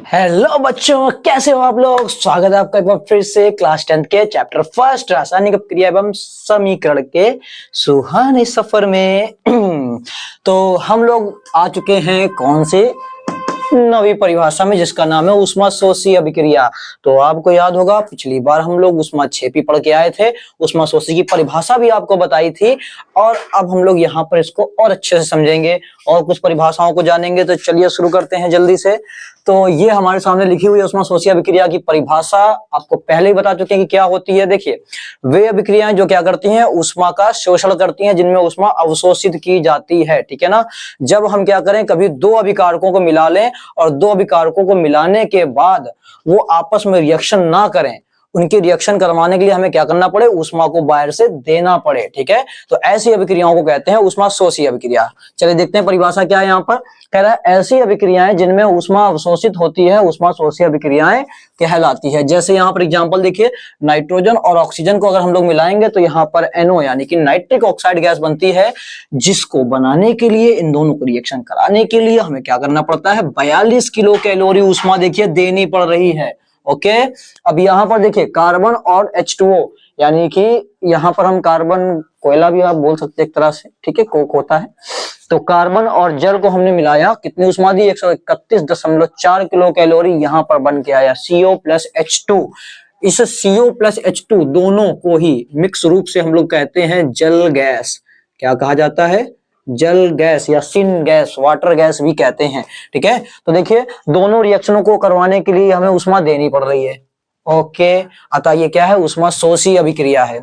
Hello बच्चों, कैसे हो आप लोग। स्वागत है आपका एक बार फिर से क्लास 10th के चैप्टर फर्स्ट रासायनिक अपक्रिया एवं समीकरण के सुहाने सफर में। तो हम लोग आ चुके हैं कौन से नवी परिभाषा में, जिसका नाम है ऊष्माशोषी अभिक्रिया। तो आपको याद होगा पिछली बार हम लोग ऊष्माक्षेपी पढ़ के आए थे, ऊष्माशोषी की परिभाषा भी आपको बताई थी, और अब हम लोग यहाँ पर इसको और अच्छे से समझेंगे और कुछ परिभाषाओं को जानेंगे। तो चलिए शुरू करते हैं जल्दी से। तो ये हमारे सामने लिखी हुई ऊष्माशोषी अभिक्रिया की परिभाषा आपको पहले ही बता चुके हैं कि क्या होती है। देखिए, वे अभिक्रियाएं जो क्या करती हैं, ऊष्मा का शोषण करती हैं, जिनमें ऊष्मा अवशोषित की जाती है। ठीक है ना। जब हम क्या करें, कभी दो अभिकारकों को मिला लें और दो अभिकारकों को मिलाने के बाद वो आपस में रिएक्शन ना करें, उनकी रिएक्शन करवाने के लिए हमें क्या करना पड़े, ऊष्मा को बाहर से देना पड़े। ठीक है, तो ऐसी अभिक्रियाओं को कहते हैं ऊष्माशोषी अभिक्रिया। चलिए देखते हैं परिभाषा क्या है। यहाँ पर कह रहा है ऐसी अभिक्रियाएं जिनमें ऊष्मा अवशोषित होती है ऊष्माशोषी अभिक्रियाएं कहलाती है। जैसे यहाँ पर एग्जांपल देखिए, नाइट्रोजन और ऑक्सीजन को अगर हम लोग मिलाएंगे तो यहाँ पर NO यानी कि नाइट्रिक ऑक्साइड गैस बनती है, जिसको बनाने के लिए, इन दोनों को रिएक्शन कराने के लिए हमें क्या करना पड़ता है, 42 किलो कैलोरी ऊष्मा देखिए देनी पड़ रही है। ओके, अब यहाँ पर देखिए कार्बन और H2O, यानी कि यहाँ पर हम कार्बन, कोयला भी आप बोल सकते हैं एक तरह से, ठीक है, कोक होता है। तो कार्बन और जल को हमने मिलाया, कितनी ऊष्मा दी, 131.4 किलो कैलोरी यहाँ पर बन के आया, CO प्लस H2। इस CO प्लस H2 दोनों को ही मिक्स रूप से हम लोग कहते हैं जल गैस। क्या कहा जाता है, जल गैस या सिन गैस, वाटर गैस भी कहते हैं। ठीक है, तो देखिए दोनों रिएक्शनों को करवाने के लिए हमें ऊष्मा देनी पड़ रही है। ओके, अतः ये क्या है, ऊष्माशोषी अभिक्रिया है।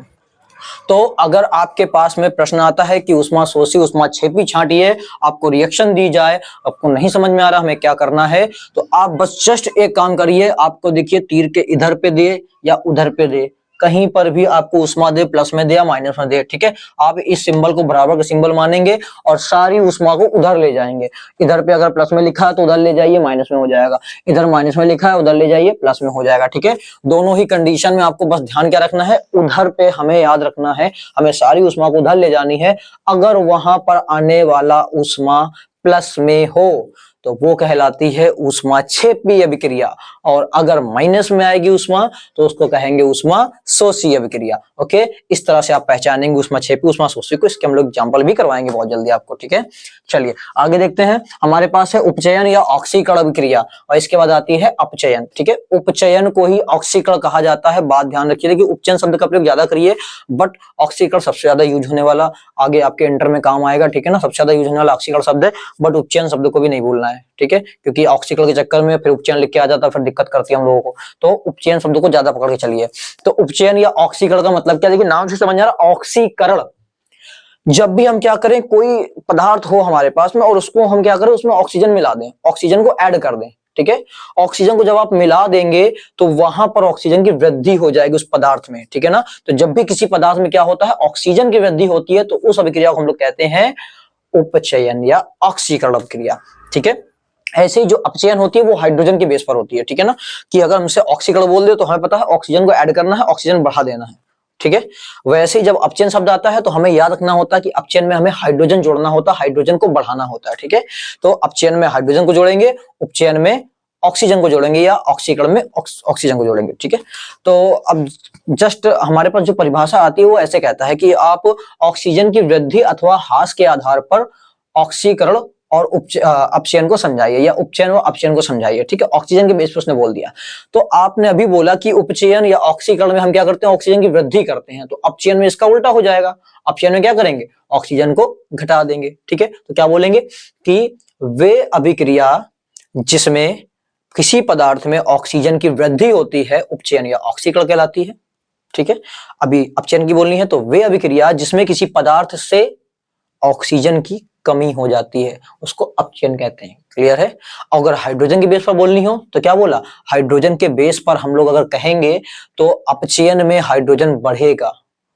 तो अगर आपके पास में प्रश्न आता है कि ऊष्माशोषी ऊष्माक्षेपी छांटिए, आपको रिएक्शन दी जाए, आपको नहीं समझ में आ रहा हमें क्या करना है, तो आप बस जस्ट एक काम करिए, आपको देखिए तीर के इधर पे दे या उधर पे दे, कहीं पर भी आपको ऊष्मा दे, प्लस में दे या माइनस में दे, ठीक है, आप इस सिंबल को बराबर का सिंबल मानेंगे और सारी ऊष्मा को उधर ले जाएंगे। इधर पे अगर प्लस में लिखा है तो उधर ले जाइए, माइनस में हो जाएगा, इधर माइनस में लिखा है उधर ले जाइए, प्लस में हो जाएगा। ठीक है, दोनों ही कंडीशन में आपको बस ध्यान क्या रखना है, उधर पे हमें याद रखना है, हमें सारी ऊष्मा को उधर ले जानी है। अगर वहां पर आने वाला ऊष्मा प्लस में हो तो वो कहलाती है ऊष्माक्षेपी अभिक्रिया, और अगर माइनस में आएगी ऊष्मा तो उसको कहेंगे ऊष्माशोषी अभिक्रिया। ओके, इस तरह से आप पहचानेंगे ऊष्माक्षेपी ऊष्माशोषी को। इसके हम लोग एग्जांपल भी करवाएंगे बहुत जल्दी आपको। ठीक है, चलिए आगे देखते हैं। हमारे पास है उपचयन या ऑक्सीकरण अभिक्रिया, और इसके बाद आती है अपचयन। ठीक है, उपचयन को ही ऑक्सीकरण कहा जाता है। बात ध्यान रखिए कि उपचयन शब्द का प्रयोग ज्यादा करिए, बट ऑक्सीकरण सबसे ज्यादा यूज होने वाला, आगे आपके इंटर में काम आएगा। ठीक है ना, सबसे ज्यादा यूज होने वाला ऑक्सीकरण शब्द है, बट उपचयन शब्द को भी नहीं भूलना है। ठीक है, क्योंकि ऑक्सीकरण के चक्कर में फिर उपचयन लिख के आ जाता है, फिर दिक्कत करती है हम लोगों को। तो उपचयन शब्द को ज्यादा पकड़ के चलिए। तो उपचयन या ऑक्सीकरण का मतलब क्या, देखिए नाम से समझ आ रहा, ऑक्सीकरण। जब भी हम क्या करें, कोई पदार्थ हो हमारे पास में और उसको हम क्या करें, उसमें ऑक्सीजन मिला दें, ऑक्सीजन को ऐड कर दें। ठीक है, ऑक्सीजन को जब आप मिला देंगे तो वहां पर ऑक्सीजन की वृद्धि हो जाएगी उस पदार्थ में। ठीक है ना, तो जब भी किसी पदार्थ में क्या होता है, ऑक्सीजन की वृद्धि होती है, तो उस अभिक्रिया को हम लोग कहते हैं उपचयन या ऑक्सीकरण अभिक्रिया। ठीक है, ऐसे ही जो अपचयन होती है वो हाइड्रोजन के बेस पर होती है। ठीक है ना, कि अगर हमसे ऑक्सीकरण बोल दे तो हमें पता है ऑक्सीजन को ऐड करना है, ऑक्सीजन बढ़ा देना है। ठीक है, वैसे ही जब अपचयन शब्द आता है तो हमें याद रखना होता है कि अपचयन में हमें हाइड्रोजन जोड़ना होता है, हाइड्रोजन को बढ़ाना होता है। ठीक है, तो अपचयन में हाइड्रोजन को जोड़ेंगे, उपचयन में ऑक्सीजन को जोड़ेंगे, या ऑक्सीकरण में ऑक्सीजन को जोड़ेंगे। ठीक है, तो अब जस्ट हमारे पास जो परिभाषा आती है वो ऐसे कहता है कि आप ऑक्सीजन की वृद्धि अथवा ह्रास के आधार पर ऑक्सीकरण और अपचयन को समझाइए, या उपचयन और अपचयन को समझाइए। ठीक है, ऑक्सीजन के बेस पर उसने बोल दिया। तो आपने अभी बोला कि उपचयन या ऑक्सीकरण में हम क्या करते हैं, ऑक्सीजन की वृद्धि करते हैं, तो अपचयन में इसका उल्टा हो जाएगा। अपचयन में क्या करेंगे, ऑक्सीजन को घटा देंगे। ठीक है, तो क्या बोलेंगे कि वे अभिक्रिया जिसमें किसी पदार्थ में ऑक्सीजन की वृद्धि होती है उपचयन या ऑक्सीकरण कहलाती है। ठीक है, अभी अपचयन की बोलनी है, तो वे अभिक्रिया जिसमें किसी पदार्थ से ऑक्सीजन की कमी हो जाती है उसको अपचयन कहते हैं। क्लियर है। अगर हाइड्रोजन के बेस पर बोलनी हो तो क्या बोला, हाइड्रोजन के बेस पर हम लोग अगर कहेंगे तो अपचयन में हाइड्रोजन बढ़ेगा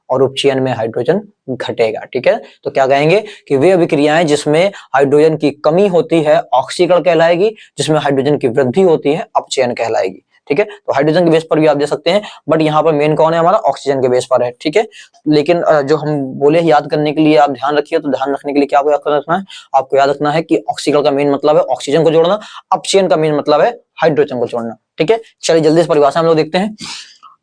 और उपचयन में हाइड्रोजन घटेगा। ठीक है, तो क्या कहेंगे कि वे अभिक्रियाएं जिसमें हाइड्रोजन की कमी होती है ऑक्सीकरण कहलाएगी, जिसमें हाइड्रोजन की वृद्धि होती है अपचयन कहलाएगी। ठीक है। तो हाइड्रोजन के बेस पर भी आप दे सकते हैं, बट यहाँ पर मेन कौन है हमारा, ऑक्सीजन के बेस पर है, ठीक है। लेकिन जो हम बोले याद करने के लिए आप ध्यान रखिए, तो ध्यान रखने के लिए क्या आपको याद रखना है, आपको याद रखना है कि ऑक्सीकरण का मेन मतलब है ऑक्सीजन को जोड़ना, अपचयन का मेन मतलब है हाइड्रोजन को जोड़ना, ठीक है। चलिए जल्दी से परिभाषा हम लोग देखते हैं।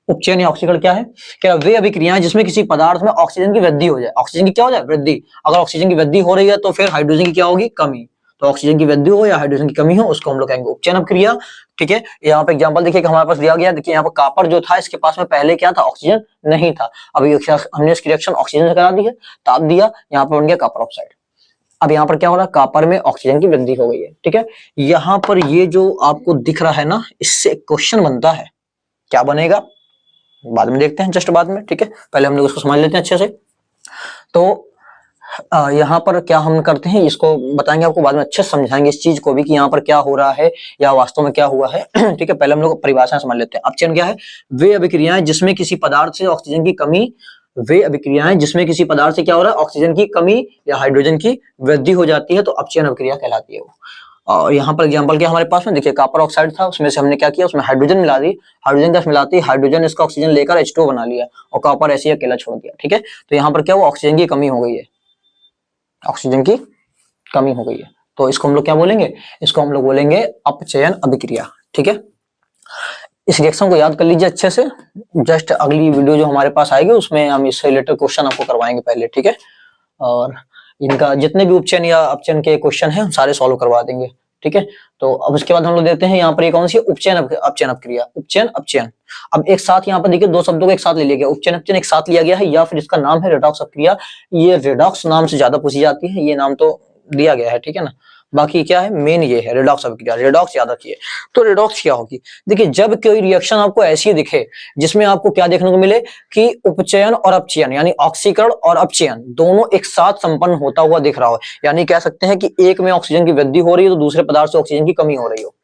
उपचयन या ऑक्सीकरण क्या है, क्या वे अभिक्रियाएं जिसमें किसी पदार्थ में ऑक्सीजन की वृद्धि हो जाए, ऑक्सीजन की क्या हो जाए, वृद्धि। अगर ऑक्सीजन की वृद्धि हो रही है तो फिर हाइड्रोजन की क्या होगी, कमी। तो ऑक्सीजन की वृद्धि हो या हाइड्रोजन की कमी हो, उसको हम लोग कहेंगे उपचयन अभिक्रिया, ठीक है। यहाँ पे एग्जांपल देखिए कि हमारे पास दिया गया, देखिए यहाँ पर कॉपर जो था इसके पास में पहले क्या था, ऑक्सीजन नहीं था। अभी हमने इसकी रिएक्शन ऑक्सीजन से करा दी है, ताप दिया, यहाँ पर बन गया कॉपर ऑक्साइड। अब यहाँ पर क्या हो रहा है, कॉपर में ऑक्सीजन की वृद्धि हो गई है, ठीक है। यहाँ पर ये जो आपको दिख रहा है ना, इससे क्वेश्चन बनता है, क्या बनेगा बाद में देखते हैं, जस्ट बाद में, ठीक है। पहले हम लोग इसको समझ लेते हैं अच्छे से। तो यहाँ पर क्या हम करते हैं, इसको बताएंगे आपको बाद में, अच्छे से समझाएंगे इस चीज को भी कि यहाँ पर क्या हो रहा है या वास्तव में क्या हुआ है, ठीक है। पहले हम लोग परिभाषा समझ लेते हैं। अपचयन क्या है, वे अभिक्रियाएं जिसमें किसी पदार्थ से ऑक्सीजन की कमी, वे अभिक्रियाएं जिसमें किसी पदार्थ से क्या हो रहा है, ऑक्सीजन की कमी या हाइड्रोजन की वृद्धि हो जाती है, तो अपचयन अभिक्रिया कहलाती है वो। और यहाँ पर एग्जांपल क्या हमारे पास में, देखिए कॉपर ऑक्साइड था, उसमें से हमने क्या किया, उसमें हाइड्रोजन मिला दी, हाइड्रोजन गैस मिलाती, हाइड्रोजन इसका ऑक्सीजन लेकर H2O बना लिया और कॉपर ऐसे ही अकेला छोड़ दिया, ठीक है। तो यहाँ पर क्या हुआ, ऑक्सीजन की कमी हो गई है, ऑक्सीजन की कमी हो गई है, तो इसको हम लोग क्या बोलेंगे, इसको हम लोग बोलेंगे अपचयन अभिक्रिया, ठीक है। इस रिएक्शन को याद कर लीजिए अच्छे से, जस्ट अगली वीडियो जो हमारे पास आएगी उसमें हम इससे रिलेटेड क्वेश्चन आपको करवाएंगे पहले, ठीक है। और इनका जितने भी उपचयन या अपचयन के क्वेश्चन हैं सारे सॉल्व करवा देंगे, ठीक है। तो अब उसके बाद हम लोग देखते हैं यहाँ पर ये कौन सी उपचयन अपचयन अभिक्रिया, उपचयन अपचयन। अब एक साथ यहाँ पर देखिए दो शब्दों को एक साथ ले लिया गया, उपचयन अपचयन एक साथ लिया गया है, या फिर इसका नाम है रेडॉक्स अभिक्रिया। ये रेडॉक्स नाम से ज्यादा पूछी जाती है, ये नाम तो दिया गया है, ठीक है ना। बाकी क्या है, मेन ये है रेडॉक्स अभिक्रिया, रेडॉक्स याद रखिए। तो रेडॉक्स क्या होगी, देखिए जब कोई रिएक्शन आपको ऐसी दिखे जिसमें आपको क्या देखने को मिले कि उपचयन और अपचयन यानी ऑक्सीकरण और अपचयन दोनों एक साथ संपन्न होता हुआ दिख रहा हो, यानी कह सकते हैं कि एक में ऑक्सीजन की वृद्धि हो रही है तो दूसरे पदार्थ से ऑक्सीजन की कमी हो रही हो,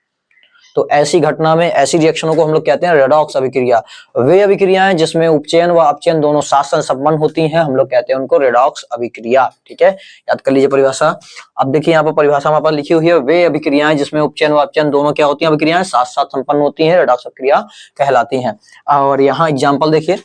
तो ऐसी घटना में ऐसी रिएक्शनों को हम लोग कहते हैं रेडॉक्स अभिक्रिया। वे अभिक्रियाएं जिसमें उपचयन व अपचयन दोनों साथ साथ संपन्न होती हैं, हम लोग कहते हैं उनको रेडॉक्स अभिक्रिया, ठीक है। याद कर लीजिए परिभाषा। अब देखिए यहाँ पर परिभाषा हमारे पास लिखी हुई है, वे अभिक्रियाएं जिसमें उपचयन व अपचयन दोनों क्या होती हैं, अभिक्रियाएं साथ साथ संपन्न होती है, रेडॉक्स अभिक्रिया कहलाती है। और यहाँ एग्जाम्पल देखिए,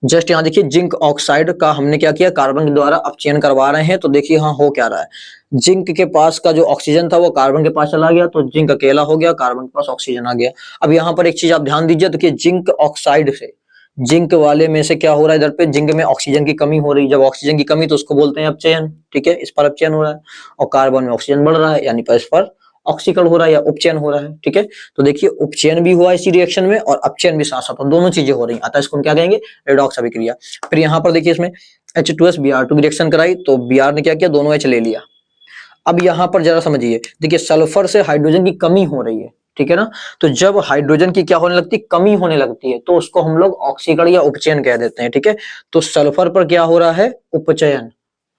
जस्ट यहाँ देखिए जिंक ऑक्साइड का हमने क्या किया, कार्बन के द्वारा अपचयन करवा रहे हैं, तो देखिए यहाँ हो क्या रहा है, जिंक के पास का जो ऑक्सीजन था वो कार्बन के पास चला गया, तो जिंक अकेला हो गया, कार्बन के पास ऑक्सीजन आ गया। अब यहाँ पर एक चीज आप ध्यान दीजिए, देखिए जिंक ऑक्साइड से, जिंक वाले में से क्या हो रहा है, इधर पे जिंक में ऑक्सीजन की कमी हो रही है, जब ऑक्सीजन की कमी तो उसको बोलते हैं अपचयन, ठीक है, इस पर अपचयन हो रहा है, और कार्बन में ऑक्सीजन बढ़ रहा है यानी पर इस पर ऑक्सीकरण हो रहा है या उपचयन हो रहा है, ठीक है। तो देखिए उपचयन भी हुआ इसी रिएक्शन में और अपचयन भी साथ साथ, दोनों चीजें हो रही हैं, अतः इसको हम क्या कहेंगे, रेडॉक्स अभिक्रिया। फिर यहाँ पर देखिए इसमें H2S Br2 की रिएक्शन कराई, तो Br ने क्या किया, दोनों H ले लिया। अब यहाँ पर जरा समझिए, देखिए सल्फर से हाइड्रोजन की कमी हो रही है, ठीक है ना। तो जब हाइड्रोजन की क्या होने लगती है, कमी होने लगती है, तो उसको हम लोग ऑक्सीकरण या उपचयन कह देते हैं, ठीक है। तो सल्फर पर क्या हो रहा है, उपचयन,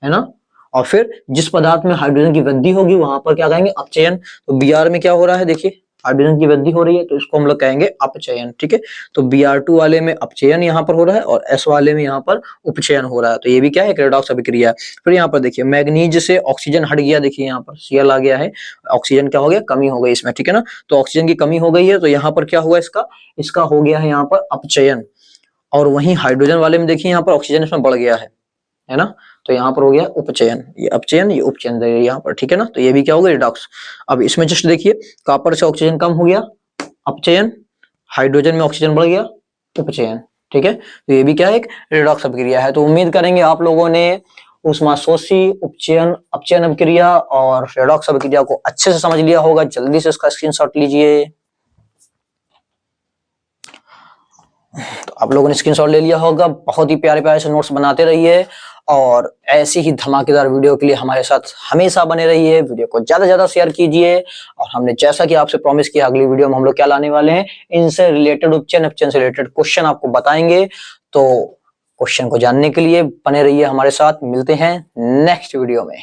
है ना। और फिर जिस पदार्थ में हाइड्रोजन की वृद्धि होगी वहां पर क्या कहेंगे, अपचयन। तो Br में क्या हो रहा है, देखिए हाइड्रोजन की वृद्धि हो रही है, तो इसको हम लोग कहेंगे अपचयन, ठीक है। तो Br2 वाले में अपचयन यहाँ पर हो रहा है और S वाले में यहाँ पर उपचयन हो रहा है, तो ये भी क्या है, एक रेडॉक्स अभिक्रिया है। फिर यहाँ पर देखिए मैग्नीज से ऑक्सीजन हट गया, देखिए यहाँ पर Cl आ गया है, ऑक्सीजन क्या हो गया, कमी हो गई इसमें, ठीक है ना। तो ऑक्सीजन की कमी हो गई है, तो यहाँ पर क्या हुआ, इसका हो गया है यहाँ पर अपचयन। और वहीं हाइड्रोजन वाले में देखिए यहाँ पर ऑक्सीजन इसमें बढ़ गया है ना, तो यहाँ पर हो गया उपचयन, ये अपचयन ये उपचयन यहाँ पर, ठीक है ना। तो ये भी क्या होगा, रिडॉक्स। अब इसमें जस्ट देखिए कॉपर से ऑक्सीजन कम हो गया, अपचयन, हाइड्रोजन में ऑक्सीजन बढ़ गया, उपचयन, ठीक है। तो ये भी क्या है, एक रिडॉक्स अभिक्रिया है। तो उम्मीद करेंगे आप लोगों ने ऊष्माशोषी, उपचयन, अपचयन अभिक्रिया और रेडॉक्स अभिक्रिया को अच्छे से समझ लिया होगा। जल्दी से इसका स्क्रीनशॉट लीजिए। तो आप लोगों ने स्क्रीनशॉट ले लिया होगा, बहुत ही प्यारे प्यारे से नोट्स बनाते रहिए और ऐसी ही धमाकेदार वीडियो के लिए हमारे साथ हमेशा बने रहिए। वीडियो को ज्यादा से ज्यादा शेयर कीजिए। और हमने जैसा कि आपसे प्रॉमिस किया, अगली वीडियो में हम लोग क्या लाने वाले हैं, इनसे रिलेटेड, उपचयन अपचयन से रिलेटेड क्वेश्चन आपको बताएंगे। तो क्वेश्चन को जानने के लिए बने रहिए हमारे साथ। मिलते हैं नेक्स्ट वीडियो में।